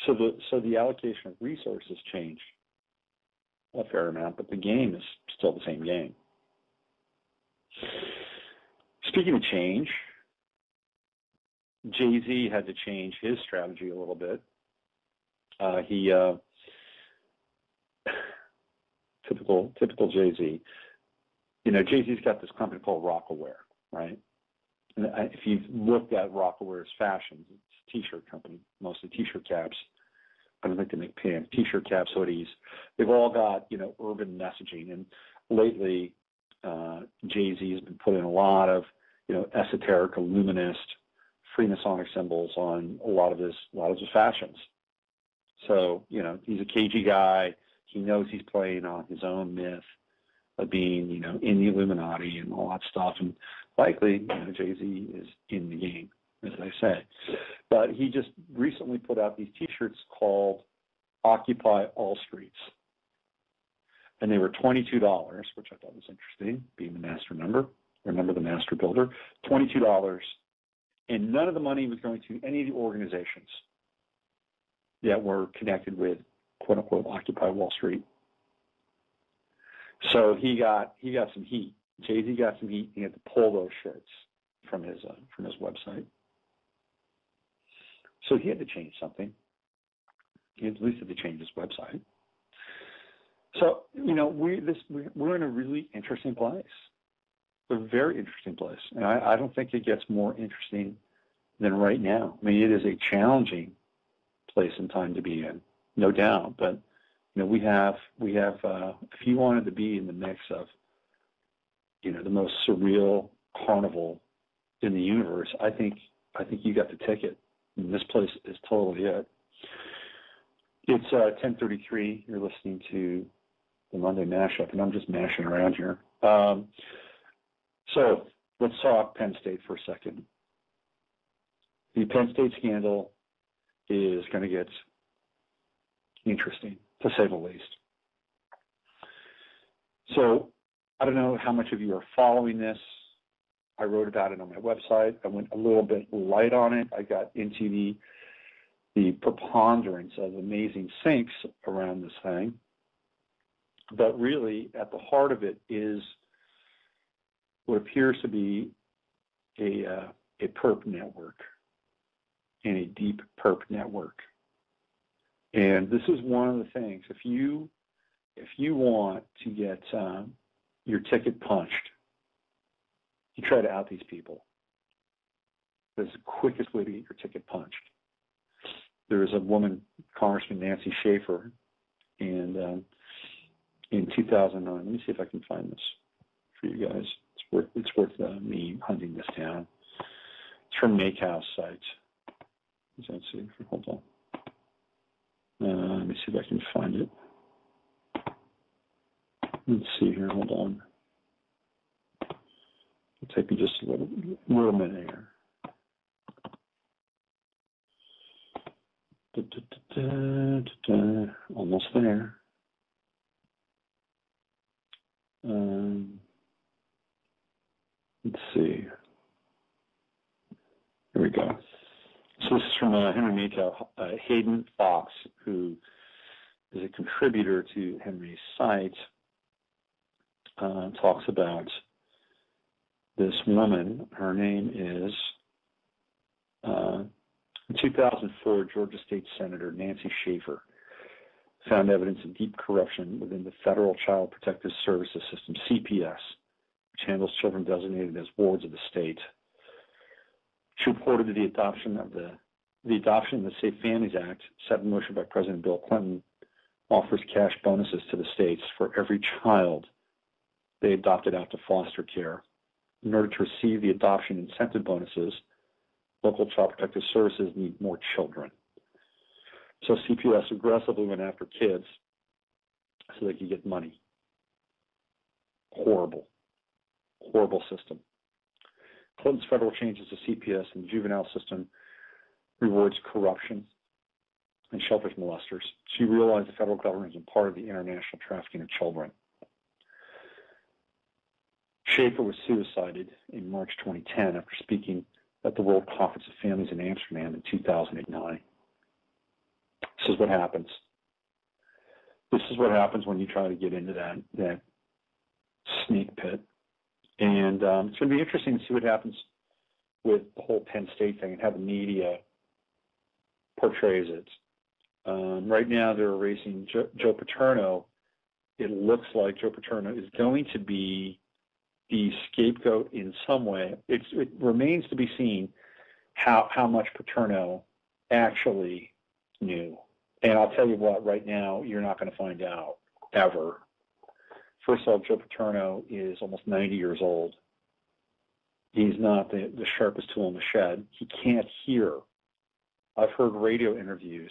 So the allocation of resources changed a fair amount, but the game is still the same game. Speaking of change, Jay-Z had to change his strategy a little bit. Typical Jay-Z. You know, Jay-Z's got this company called Rockaware, right? And if you've looked at Rockaware's fashions, it's a T-shirt company, mostly T-shirt caps. I don't think they make pants. T-shirt caps, hoodies. They've all got, you know, urban messaging. And lately, Jay-Z has been putting a lot of, you know, esoteric, illuminist, Freemasonic symbols on a lot of his fashions. So, you know, he's a cagey guy. He knows he's playing on his own myth of being, you know, in the Illuminati and all that stuff. And likely, you know, Jay-Z is in the game, as I say. But he just recently put out these T-shirts called Occupy All Streets. And they were $22, which I thought was interesting, being the master number. Remember the master builder? $22. And none of the money was going to any of the organizations that were connected with, quote unquote, Occupy Wall Street. So he got some heat. Jay-Z got some heat. He had to pull those shirts from his website. So he had to change something. He at least had to change his website. So, you know, we're in a really interesting place. A very interesting place. And I don't think it gets more interesting than right now. I mean, it is a challenging place and time to be in, no doubt. But, you know, we have if you wanted to be in the mix of, you know, the most surreal carnival in the universe, I think you got the ticket. And this place is totally it. It's 10:33. You're listening to the Monday Mashup, and I'm just mashing around here. So let's talk Penn State for a second. The Penn State scandal is going to get interesting, to say the least. So I don't know how much of you are following this. I wrote about it on my website. I went a little bit light on it. I got into the preponderance of amazing sinks around this thing. But really, at the heart of it is what appears to be a perp network, and a deep perp network. And this is one of the things. If you want to get your ticket punched, you try to out these people. That's the quickest way to get your ticket punched. There is a woman, Congressman Nancy Schaefer, and in 2009, let me see if I can find this for you guys. It's worth me hunting this down. It's from Makehouse site. Let's see. Hold on. Let me see if I can find it. Let's see here. Hold on. It'll take me just a little minute here. Almost there. Let's see. Here we go. So this is from Henry Maycow. Hayden Fox, who is a contributor to Henry's site, talks about this woman. Her name is, in 2004, Georgia State Senator Nancy Schaefer found evidence of deep corruption within the Federal Child Protective Services System, CPS, which handles children designated as wards of the state. She reported that the adoption of the Safe Families Act, set in motion by President Bill Clinton, offers cash bonuses to the states for every child they adopted out to foster care. In order to receive the adoption incentive bonuses, local child protective services need more children. So CPS aggressively went after kids so they could get money. Horrible system. Clinton's federal changes to CPS and the juvenile system rewards corruption and shelters molesters. She realized the federal government is a part of the international trafficking of children. Schaefer was suicided in March 2010 after speaking at the World Conference of Families in Amsterdam in 2009. This is what happens. This is what happens when you try to get into that snake pit. And it's going to be interesting to see what happens with the whole Penn State thing and how the media portrays it. Right now, they're erasing Joe Paterno. It looks like Joe Paterno is going to be the scapegoat in some way. It remains to be seen how much Paterno actually knew. And I'll tell you what, right now, you're not going to find out, ever. First of all, Joe Paterno is almost 90 years old. He's not the sharpest tool in the shed. He can't hear. I've heard radio interviews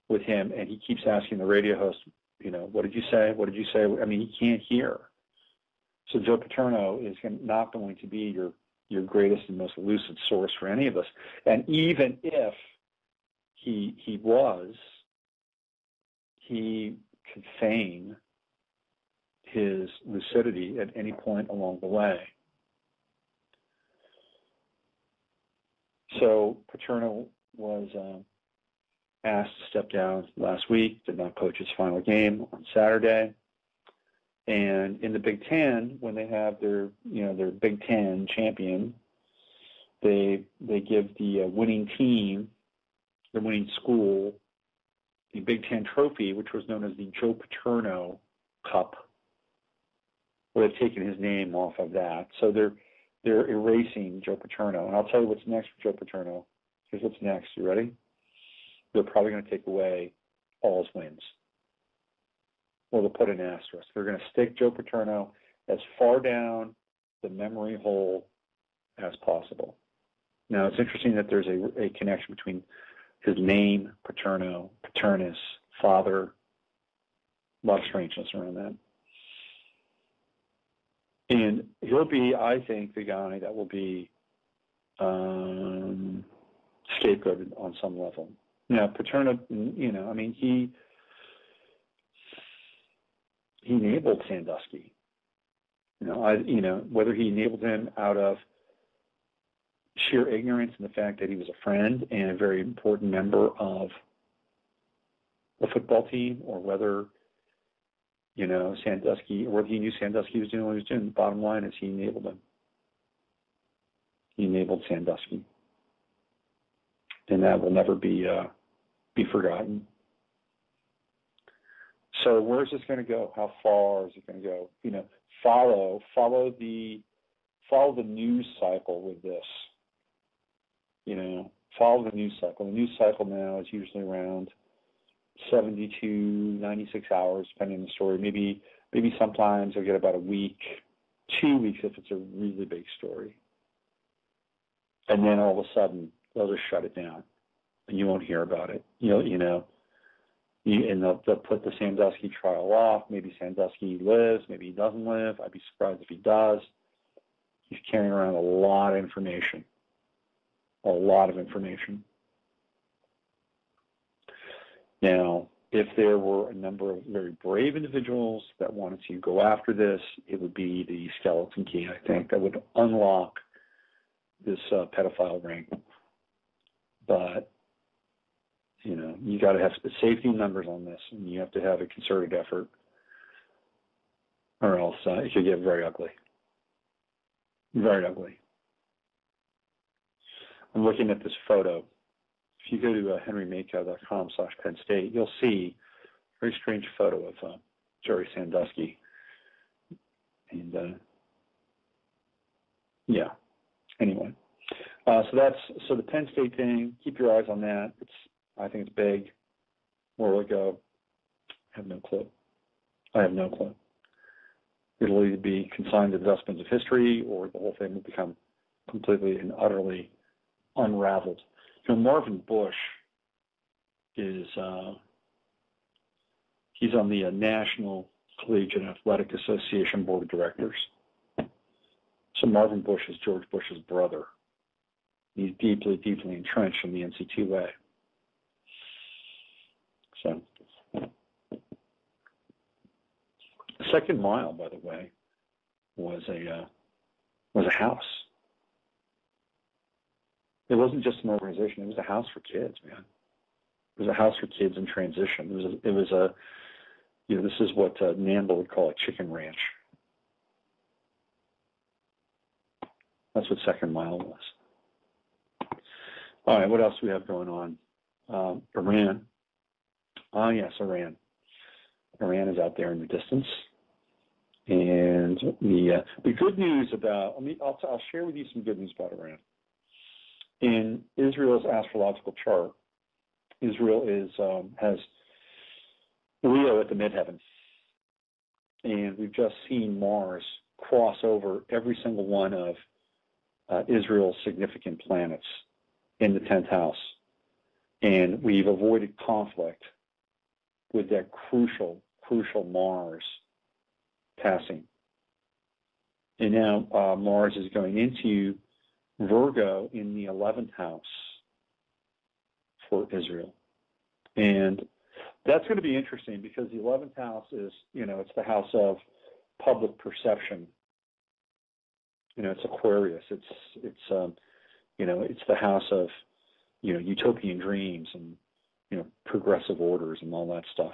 with him, and he keeps asking the radio host, what did you say? What did you say? I mean, he can't hear. So Joe Paterno is not going to be your greatest and most lucid source for any of us. And even if he was, he could feign his lucidity at any point along the way. So Paterno was asked to step down last week, did not coach his final game on Saturday. And in the Big Ten, when they have their Big Ten champion, they give the winning team, the winning school, the Big Ten trophy, which was known as the Joe Paterno Cup. Well, they've taken his name off of that. So they're erasing Joe Paterno. And I'll tell you what's next for Joe Paterno. Here's what's next. You ready? They're probably going to take away all his wins. Or they'll put an asterisk. They're going to stick Joe Paterno as far down the memory hole as possible. Now, it's interesting that there's a connection between his name, Paterno, Paternus, father. A lot of strangeness around that. And he'll be, I think, the guy that will be scapegoated on some level. Now, Paterno, he enabled Sandusky. Whether he enabled him out of sheer ignorance and the fact that he was a friend and a very important member of the football team, or whether Sandusky, or whether he knew Sandusky was doing what he was doing. The bottom line is he enabled him. He enabled Sandusky. And that will never be forgotten. So where is this going to go? How far is it going to go? Follow the news cycle with this. Follow the news cycle. The news cycle now is usually around 70 to 96 hours, depending on the story. Maybe sometimes you'll get about a week, 2 weeks if it's a really big story. And then all of a sudden, they'll just shut it down, and you won't hear about it. And they'll put the Sandusky trial off. Maybe Sandusky lives, maybe he doesn't live. I'd be surprised if he does. He's carrying around a lot of information. Now, if there were a number of very brave individuals that wanted to go after this, it would be the skeleton key, I think, that would unlock this pedophile ring. But, you got to have safety numbers on this, and you have to have a concerted effort, or else it could get very ugly. Very ugly. I'm looking at this photo. If you go to henrymakow.com/Penn State, you'll see a very strange photo of Jerry Sandusky. And, anyway. So the Penn State thing, keep your eyes on that. I think it's big. Where will it go? I have no clue. It'll either be consigned to the dustbins of history, or the whole thing will become completely and utterly unraveled. Marvin Bush is he's on the National Collegiate Athletic Association Board of Directors. So Marvin Bush is George Bush's brother. He's deeply, deeply entrenched in the NC2A. So, the Second Mile, by the way, was a house. It wasn't just an organization; it was a house for kids, man. It was a house for kids in transition. It was a this is what Nambo would call a chicken ranch. That's what Second Mile was. All right, what else do we have going on? Iran. Oh, yes, Iran. Iran is out there in the distance. And the good news about, I'll share with you some good news about Iran. In Israel's astrological chart, Israel has Leo at the midheaven. And we've just seen Mars cross over every single one of Israel's significant planets in the 10th house. And we've avoided conflict with that crucial Mars passing. And now Mars is going into Virgo in the 11th house for Israel. And that's going to be interesting because the 11th house is, it's the house of public perception. It's Aquarius. It's the house of, utopian dreams and, progressive orders and all that stuff.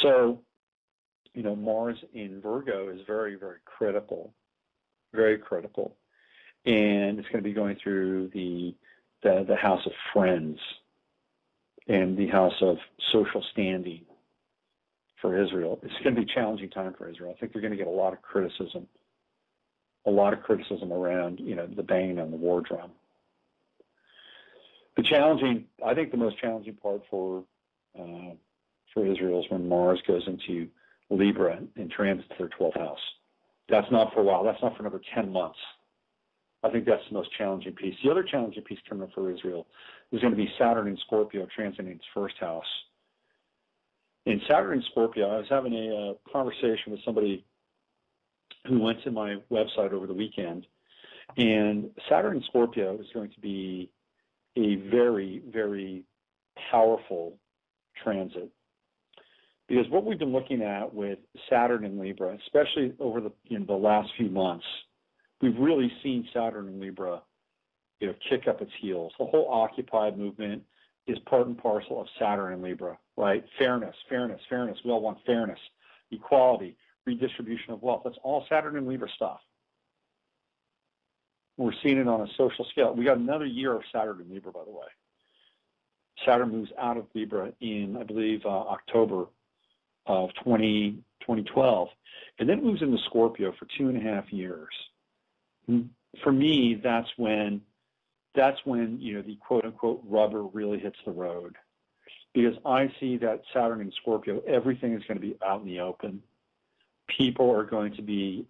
So, Mars in Virgo is very, very critical, very critical. And it's going to be going through the house of friends and the house of social standing for Israel. It's going to be a challenging time for Israel. I think they're going to get a lot of criticism around, the banging on the war drum. I think the most challenging part for Israel is when Mars goes into Libra and transits their 12th house. That's not for a while. That's not for another 10 months. I think that's the most challenging piece. The other challenging piece coming up for Israel is going to be Saturn in Scorpio transiting its first house. In Saturn in Scorpio, I was having a conversation with somebody who went to my website over the weekend, and Saturn in Scorpio is going to be a very, very powerful transit. Because what we've been looking at with Saturn in Libra, especially over the last few months, we've really seen Saturn in Libra, kick up its heels. The whole Occupy movement is part and parcel of Saturn in Libra, right? Fairness. We all want fairness, equality, redistribution of wealth. That's all Saturn in Libra stuff. We're seeing it on a social scale. We got another year of Saturn in Libra, by the way. Saturn moves out of Libra in, I believe, October of 2012, and then moves into Scorpio for 2.5 years. For me, that's when the quote-unquote rubber really hits the road, because I see that Saturn in Scorpio, everything is going to be out in the open. People are going to be,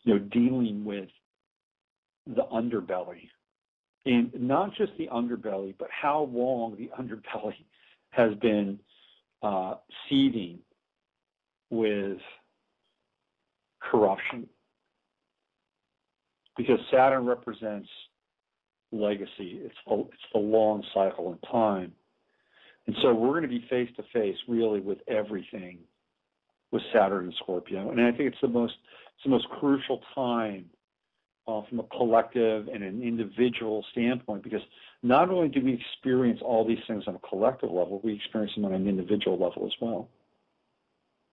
dealing with the underbelly, and not just the underbelly, but how long the underbelly has been seething with corruption. Because Saturn represents legacy. It's the long cycle in time. And so we're going to be face to face really with everything with Saturn and Scorpio. And I think it's the most crucial time from a collective and an individual standpoint, because not only do we experience all these things on a collective level, we experience them on an individual level as well.